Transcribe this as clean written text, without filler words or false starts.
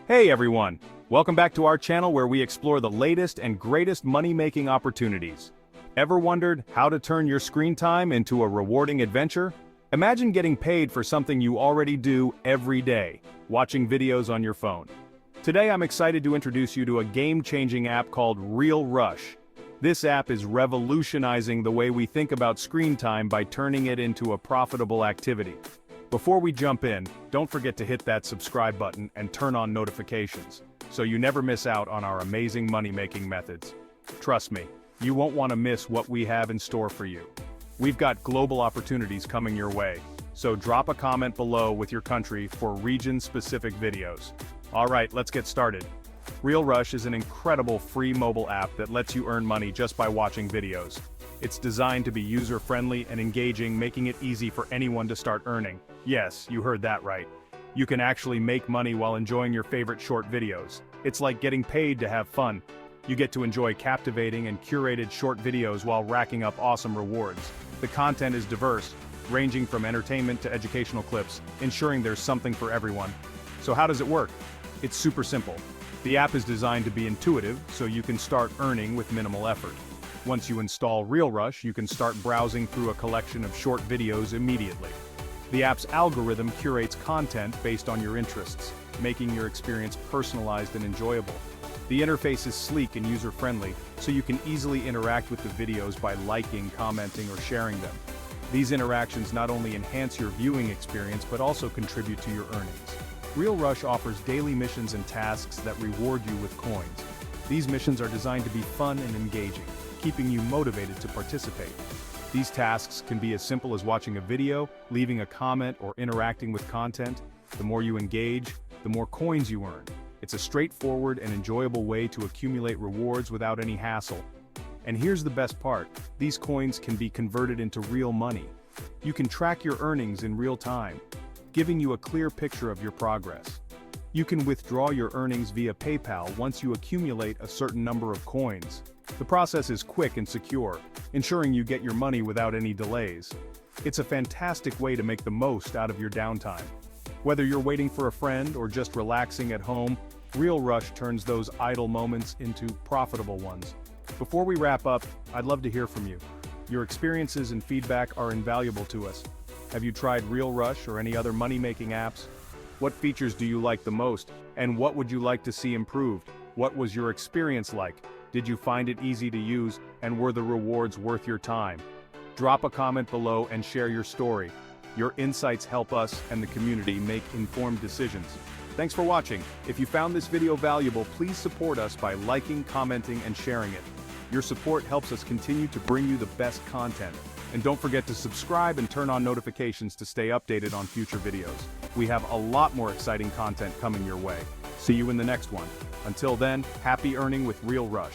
Hey everyone! Welcome back to our channel where we explore the latest and greatest money-making opportunities. Ever wondered how to turn your screen time into a rewarding adventure? Imagine getting paid for something you already do every day, watching videos on your phone. Today I'm excited to introduce you to a game-changing app called Real Rush. This app is revolutionizing the way we think about screen time by turning it into a profitable activity. Before we jump in, don't forget to hit that subscribe button and turn on notifications, so you never miss out on our amazing money-making methods. Trust me, you won't want to miss what we have in store for you. We've got global opportunities coming your way, so drop a comment below with your country for region-specific videos. Alright, let's get started. Real Rush is an incredible free mobile app that lets you earn money just by watching videos. It's designed to be user-friendly and engaging, making it easy for anyone to start earning. Yes, you heard that right. You can actually make money while enjoying your favorite short videos. It's like getting paid to have fun. You get to enjoy captivating and curated short videos while racking up awesome rewards. The content is diverse, ranging from entertainment to educational clips, ensuring there's something for everyone. So how does it work? It's super simple. The app is designed to be intuitive, so you can start earning with minimal effort. Once you install Real Rush, you can start browsing through a collection of short videos immediately. The app's algorithm curates content based on your interests, making your experience personalized and enjoyable. The interface is sleek and user-friendly, so you can easily interact with the videos by liking, commenting, or sharing them. These interactions not only enhance your viewing experience but also contribute to your earnings. Real Rush offers daily missions and tasks that reward you with coins. These missions are designed to be fun and engaging, keeping you motivated to participate. These tasks can be as simple as watching a video, leaving a comment, or interacting with content. The more you engage, the more coins you earn. It's a straightforward and enjoyable way to accumulate rewards without any hassle. And here's the best part, these coins can be converted into real money. You can track your earnings in real time, giving you a clear picture of your progress. You can withdraw your earnings via PayPal once you accumulate a certain number of coins. The process is quick and secure, ensuring you get your money without any delays. It's a fantastic way to make the most out of your downtime. Whether you're waiting for a friend or just relaxing at home, Real Rush turns those idle moments into profitable ones. Before we wrap up, I'd love to hear from you. Your experiences and feedback are invaluable to us. Have you tried Real Rush or any other money-making apps? What features do you like the most, and what would you like to see improved? What was your experience like? Did you find it easy to use, and were the rewards worth your time? Drop a comment below and share your story. Your insights help us and the community make informed decisions. Thanks for watching. If you found this video valuable, please support us by liking, commenting, and sharing it. Your support helps us continue to bring you the best content. And don't forget to subscribe and turn on notifications to stay updated on future videos. We have a lot more exciting content coming your way. See you in the next one. Until then, happy earning with Real Rush.